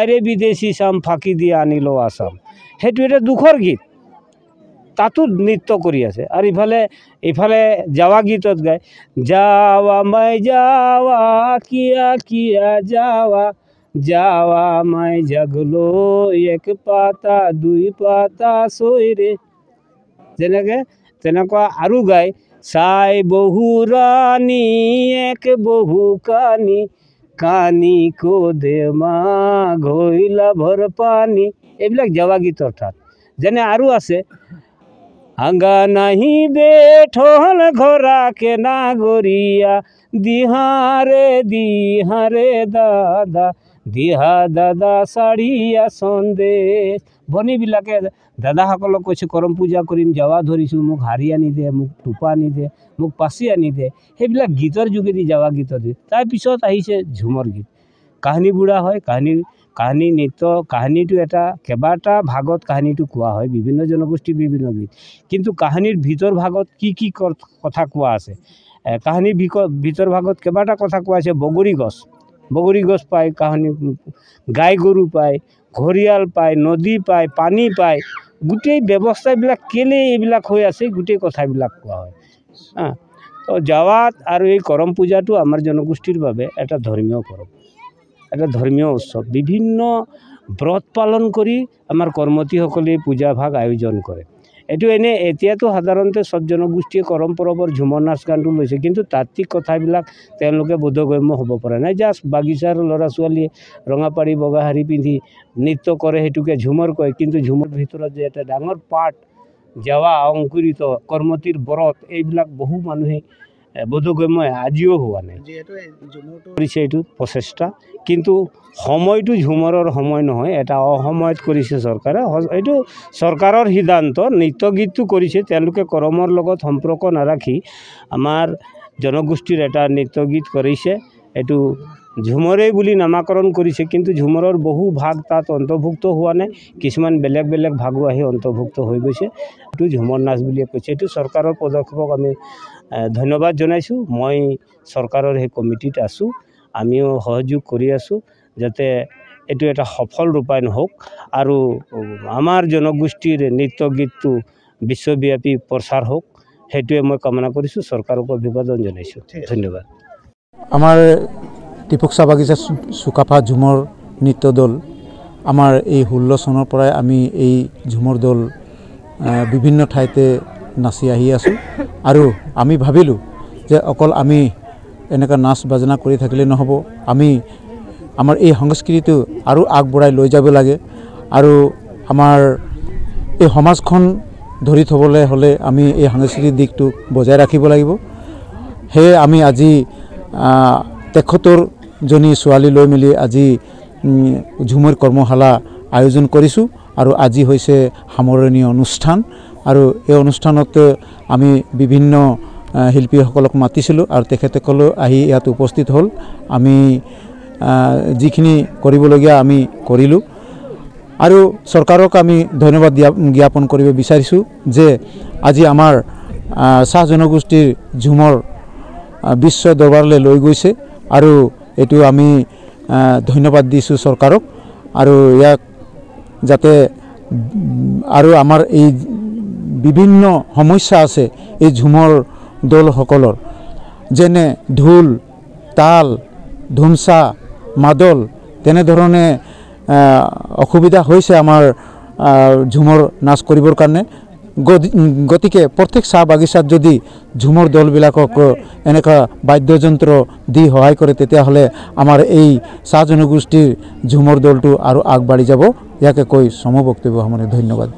বাইৰে বিদেশি চাম ফাঁকি দিয়ে আনিল আসাম, সেইটো এটা দুখৰ গীত, তাতো নৃত্য কৰি আছে। আৰু ইফালে যাৱা গীতত গায়, যাৱা মাই যাৱা কিয়া কিয়া যাৱা, যাৱা মাই জাগলো এক পাতা দুই পাতা চৈৰে, তেনেকুৱা আৰু গায়, চাই বহু ৰাণী এক বহু কানি, কানি কো দে মা ঘইলা ভৰ পানী, এইবিলাক যাৱা গীতৰ ঠাট। যেনে আৰু আছে, আঙ্গা নাহি বেঠল ঘোৰা কে নাগৰিয়া, দিহাৰে দাদা, দিহা দাদা সাড়িয়া সন্দেশ। বনীবিলাকে দাদাসকলক কৈছে, কৰম পূজা কৰিম, যাৱা ধৰিছোঁ, মোক হাৰি আনি দে, মোক টোপা আনি দে, মোক পাচি আনি দে। সেইবিলাক গীতৰ যোগেদি যাৱা গীতৰ গীত। তাৰপিছত আহিছে ঝুমৰ গীত, কাহিনী বুঢ়া হয়, কাহিনী নৃত্য, কাহিনীটো এটা কেইবাটা ভাগত কাহিনীটো কোৱা হয়, বিভিন্ন জনগোষ্ঠীৰ বিভিন্ন গীত। কিন্তু কাহিনীৰ ভিতৰ ভাগত কি কথা কোৱা আছে, কাহিনীৰ ভিতৰ ভাগত কেইবাটা কথা কোৱা আছে। বগৰী গছ পায়, কাহিনী গাই গৰু পায়, ঘৰিয়াল পায়, নদী পায়, পানী পায়, গোটেই ব্যৱস্থাবিলাক কেলে এইবিলাক হৈ আছে, গোটেই কথাবিলাক কোৱা হয়। তো যাৱাত আৰু এই কৰম পূজাটো আমাৰ জনগোষ্ঠীৰ বাবে এটা ধৰ্মীয় পৰৱ, এটা ধৰ্মীয় উৎসৱ। বিভিন্ন ব্ৰত পালন কৰি আমাৰ কৰ্মতীসকলে পূজা ভাগ আয়োজন কৰে। এইটো এতিয়াতো সাধাৰণতে চব জনগোষ্ঠীয়ে কৰম পৰৱৰ ঝুমৰ নাচ গানটো লৈছে, কিন্তু তাত্ত্বিক কথাবিলাক তেওঁলোকে বোধগম্য হ'ব পৰা নাই। জাষ্ট বাগিচাৰ ল'ৰা ছোৱালীয়ে ৰঙা পাৰি বগা শাৰী পিন্ধি নৃত্য কৰে, সেইটোকে ঝুমৰ কয়। কিন্তু ঝুমৰ ভিতৰত যে এটা ডাঙৰ পাৰ্ট যাৱা অংকুৰিত কৰ্মতীৰ ব্ৰত, এইবিলাক বহু মানুহে বোধগম্য আজিও হোৱা নাই। কৰিছে এইটো প্ৰচেষ্টা, কিন্তু সময়টো ঝুমৰৰ সময় নহয়, এটা অসময়ত কৰিছে চৰকাৰে। এইটো চৰকাৰৰ সিদ্ধান্ত। নৃত্য গীতটো কৰিছে তেওঁলোকে, কৰমৰ লগত সম্পৰ্ক নাৰাখি আমাৰ জনগোষ্ঠীৰ এটা নৃত্য গীত কৰিছে, এইটো ঝুমৰেই বুলি নামাকৰণ কৰিছে। কিন্তু ঝুমৰৰ বহু ভাগ তাত অন্তৰ্ভুক্ত হোৱা নাই, কিছুমান বেলেগ ভাগো আহি অন্তৰ্ভুক্ত হৈ গৈছে। এইটো ঝুমৰ নাচ বুলিয়ে কৈছে। এইটো চৰকাৰৰ পদক্ষেপক আমি ধন্যবাদ জনাইছোঁ। মই চৰকাৰৰ সেই কমিটিত আছোঁ, আমিও সহযোগ কৰি আছোঁ যাতে এইটো এটা সফল ৰূপায়ণ হওক আৰু আমাৰ জনগোষ্ঠীৰ নৃত্য গীতটো বিশ্বব্যাপী প্ৰচাৰ হওক, সেইটোৱে মই কামনা কৰিছোঁ। চৰকাৰক অভিবাদন জনাইছোঁ। ধন্যবাদ। আমাৰ টিপকচা বাগিচা চুকাফা ঝুমৰ নৃত্য দল, আমাৰ এই 16 চনৰ পৰাই আমি এই ঝুমৰ দল বিভিন্ন ঠাইতে নাচি আহি আছোঁ। আৰু আমি ভাবিলোঁ যে অকল আমি এনেকুৱা নাচ বাজনা কৰি থাকিলে নহ'ব, আমি আমাৰ এই সংস্কৃতিটো আৰু আগবঢ়াই লৈ যাব লাগে। আৰু আমাৰ এই সমাজখন ধৰি থ'বলৈ হ'লে আমি এই সাংস্কৃতিক দিশটো বজাই ৰাখিব লাগিব। সেয়ে আমি আজি 73জনী ছোৱালী লৈ মেলি আজি ঝুমৰ কৰ্মশালা আয়োজন কৰিছোঁ। আৰু আজি হৈছে সামৰণি অনুষ্ঠান, আৰু এই অনুষ্ঠানত আমি বিভিন্ন শিল্পীসকলক মাতিছিলোঁ আৰু তেখেতসকলেও আহি ইয়াত উপস্থিত হ'ল। আমি যিখিনি কৰিবলগীয়া আমি কৰিলোঁ, আৰু চৰকাৰক আমি ধন্যবাদ জ্ঞাপন কৰিব বিচাৰিছোঁ যে আজি আমাৰ চাহ জনগোষ্ঠীৰ ঝুমৰ বিশ্ব দৰবাৰলৈ লৈ গৈছে। আৰু এইটো আমি ধন্যবাদ দিছোঁ চৰকাৰক আৰু ইয়াক যাতে আৰু আমাৰ এই বিভিন্ন সমস্যা আছে এই ঝুমৰ দলসকলৰ যেনে ঢোল তাল ধুমচা মাদল তেনেধৰণে অসুবিধা হৈছে আমাৰ ঝুমৰ নাচ কৰিবৰ কাৰণে গতিকে প্ৰত্যেক চাহ বাগিচাত যদি ঝুমৰ দলবিলাকক এনেকুৱা বাদ্যযন্ত্ৰ দি সহায় কৰে তেতিয়াহ'লে আমাৰ এই চাহ জনগোষ্ঠীৰ ঝুমৰ দলটো আৰু আগবাঢ়ি যাব ইয়াকে কৈ চমু বক্তব্য সামৰণি ধন্যবাদ।